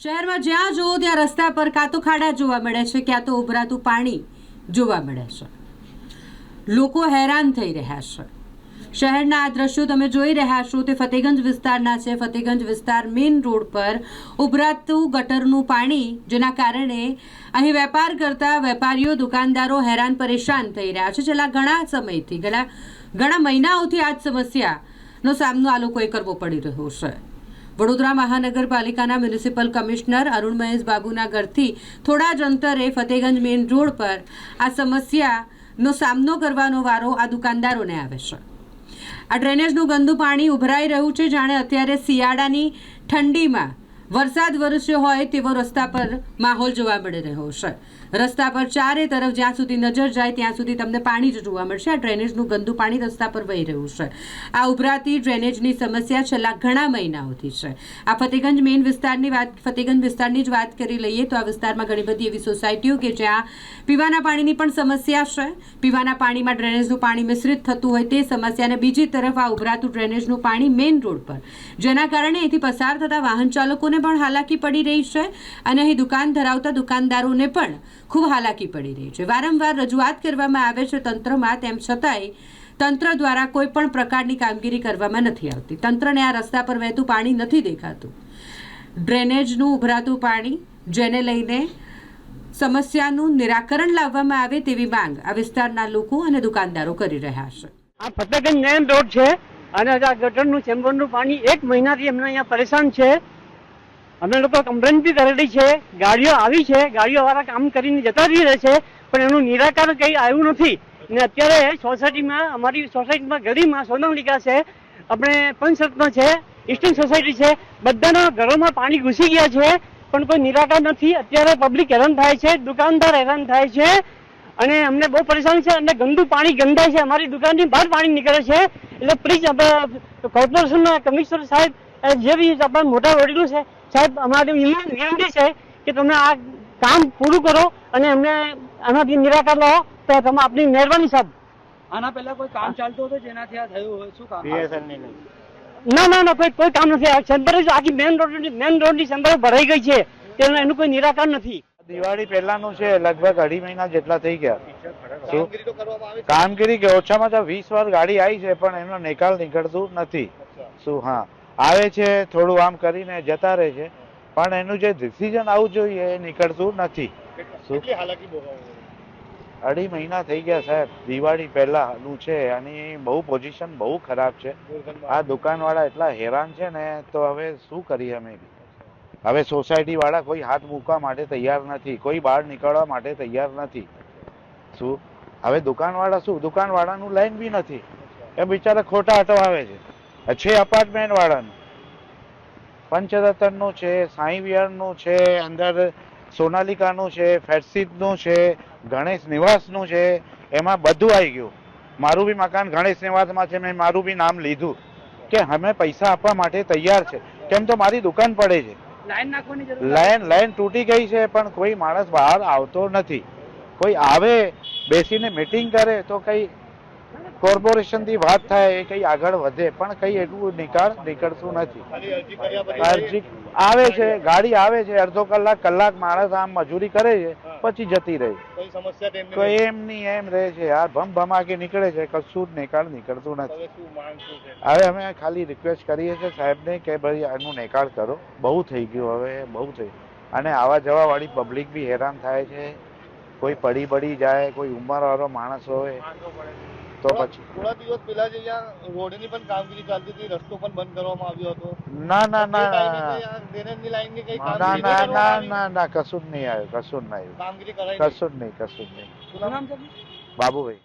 શહેરમાં જ્યાં જુઓ ત્યાં રસ્તા પર કાં તો ખાડા જોવા મળે છે, ક્યાં તો ઉભરાતું પાણી જોવા મળે છે. લોકો હેરાન થઈ રહ્યા છે. શહેરના આ દ્રશ્યો તમે જોઈ રહ્યા છો તે ફતેગંજ વિસ્તારના છે. ફતેગંજ વિસ્તાર મેઇન રોડ પર ઉભરાતું ગટરનું પાણી, જેના કારણે અહીં વેપાર કરતા વેપારીઓ, દુકાનદારો હેરાન પરેશાન થઈ રહ્યા છે. છેલ્લા ઘણા સમયથી, ઘણા મહિનાઓથી આ જ સમસ્યાનો સામનો આ લોકોએ કરવો પડી રહ્યો છે. વડોદરા મહાનગરપાલિકાના મ્યુનિસિપલ કમિશનર અરુણ મહેશ બાબુના ઘરથી થોડા જ અંતરે ફતેગંજ મેઇન રોડ પર આ સમસ્યાનો સામનો કરવાનો વારો આ દુકાનદારોને આવે છે. આ ડ્રેનેજનું ગંદુ પાણી ઉભરાઈ રહ્યું છે, જાણે અત્યારે શિયાળાની ઠંડીમાં વરસાદ વરસ્યો હોય તેવો રસ્તા પર માહોલ જોવા મળી રહ્યો છે. રસ્તા પર ચારે તરફ જ્યાં સુધી નજર જાય ત્યાં સુધી તમને પાણી જ જોવા મળશે. આ ડ્રેનેજનું ગંદુ પાણી રસ્તા પર વહી રહ્યું છે. આ ઉભરાતી ડ્રેનેજની સમસ્યા છેલ્લા ઘણા મહિનાઓથી છે. આ ફતેગંજ મેઇન ફતેગંજ વિસ્તારની જ વાત કરી લઈએ તો આ વિસ્તારમાં ઘણી બધી એવી સોસાયટીઓ કે જ્યાં પીવાના પાણીની પણ સમસ્યા છે. પીવાના પાણીમાં ડ્રેનેજનું પાણી મિશ્રિત થતું હોય તે સમસ્યા, અને બીજી તરફ આ ઉભરાતું ડ્રેનેજનું પાણી મેઇન રોડ પર, જેના કારણે અહીંથી પસાર થતા વાહન ચાલકોને પણ હાલાકી પડી રહી છે અને અહીં દુકાન ધરાવતા દુકાનદારોને પણ ખૂબ હાલાકી પડી રહી છે. વારંવાર રજૂઆત કરવામાં આવે છે તંત્રમાં, તેમ છતાંય તંત્ર દ્વારા કોઈ પણ પ્રકારની કામગીરી કરવામાં નથી આવતી. તંત્રને આ રસ્તા પર વહેતું પાણી નથી દેખાતું. ડ્રેનેજનું ઉભરાતું પાણી, જેને લઈને સમસ્યાનું નિરાકરણ લાવવામાં આવે તેવી માંગ આ વિસ્તારના લોકો અને દુકાનદારો કરી રહ્યા છે. આ ફતેગંજ મેઇન રોડ છે અને આ ગટરનું ચેમ્બરનું પાણી એક મહિનાથી અમને અહીંયા પરેશાન છે. અમે લોકો કમ્પ્લેન બી કરેલી છે, ગાડીઓ આવી છે, ગાડીઓ વાળા કામ કરીને જતા રહે છે, પણ એનું નિરાકરણ કંઈ આવ્યું નથી. ને અત્યારે સોસાયટીમાં, અમારી સોસાયટીમાં ગલીમાં સોનમલિકા છે, આપણે પંચરત્ન છે, ઈસ્ટર્ન સોસાયટી છે, બધાના ઘરોમાં પાણી ઘૂસી ગયા છે, પણ કોઈ નિરાકરણ નથી. અત્યારે પબ્લિક હેરાન થાય છે, દુકાનદાર હેરાન થાય છે અને અમને બહુ પરેશાન છે. અને ગંદુ પાણી ગંધાય છે, અમારી દુકાનની બહાર પાણી નીકળે છે. એટલે પ્લીઝ આપણે કોર્પોરેશનના કમિશનર સાહેબ, જે બી આપણા મોટા વડીલો છે સાહેબ, અમારી વિનંતી છે કે તમે આ કામ પૂરું કરો અને અમને આનાથી નિરાકરણ લાવો, તો તમે આપની મહેરબાની સાહેબ. આના પહેલા કોઈ કામ ચાલતું હતું જેનાથી આ થયું હોય? શું કામ? ના, કોઈ કામ નથી. આ સેમ્બર આખી મેન રોડની સેમ્બર ભરાઈ ગઈ છે, એનું કોઈ નિરાકરણ નથી. દિવાળી પહેલાનું છે, લગભગ 2.5 મહિના જેટલા થઈ ગયા. કામગીરી કે ઓછામાં ઓછા 20 વાર ગાડી આવી છે, પણ એનો નિકાલ નીકળતું નથી. શું? હા, આવે છે, થોડું આમ કરીને જતા રહે છે, પણ એનું જે ડિસિઝન આવવું જોઈએ એ નીકળતું નથી. શું? 2.5 મહિના થઈ ગયા સાહેબ, દિવાળી પહેલાનું છે. અને બહુ પોઝિશન બહુ ખરાબ છે. આ દુકાનવાળા એટલા હેરાન છે ને, તો હવે શું કરીએ અમે? હવે સોસાયટી વાળા કોઈ હાથ મૂકવા માટે તૈયાર નથી, કોઈ બહાર નીકળવા માટે તૈયાર નથી. શું? હવે દુકાનવાળા શું? દુકાનવાળાનું લાઈન બી નથી, એ બિચારા ખોટા અટવાવે છે. અપાર્ટમેન્ટ વાળાનું, પંચરત્નનું છે, સાંઈ વિહારનું છે, અંદર સોનાલિકાનું છે, ફેડસીટનું છે, ગણેશ નિવાસનું છે, એમાં બધું આવી ગયું. મારું બી મકાન ગણેશ નિવાસમાં છે. મેં મારું બી નામ લીધું કે અમે પૈસા આપવા માટે તૈયાર છે, કેમ તો મારી દુકાન પડે છે. લાઈન તૂટી ગઈ છે, પણ કોઈ માણસ બહાર આવતો નથી. કોઈ આવે, બેસીને મીટિંગ કરે તો કઈ કોર્પોરેશન થી વાત થાય, કઈ આગળ વધે, પણ કઈ એટલું નીકળતું નથી. અરજી આવે છે, ગાડી આવે છે, અડધો કલાક માણસ આમ મજૂરી કરે છે, પછી જતી રહે. કોઈ એમની એમ રહે છે યાર, ભમાકે નીકળે છે, કશું જ નિકાલ નીકળતું નથી. હવે અમે ખાલી રિક્વેસ્ટ કરીએ છીએ સાહેબને કે ભાઈ આનું નિકાલ કરો. બહુ થઈ ગયું, હવે બહુ થઈ. અને આવા જવા વાળી પબ્લિક બી હેરાન થાય છે. કોઈ પડી જાય, કોઈ ઉંમરવાળો માણસ હોય તો પછી. થોડા દિવસ પહેલા જ અહીંયા રોડની પણ કામગીરી ચાલતી હતી, રસ્તો પણ બંધ કરવામાં આવ્યો હતો. ના, કશું જ નહીં આવ્યું, કશું જ નહીં. બાબુભાઈ.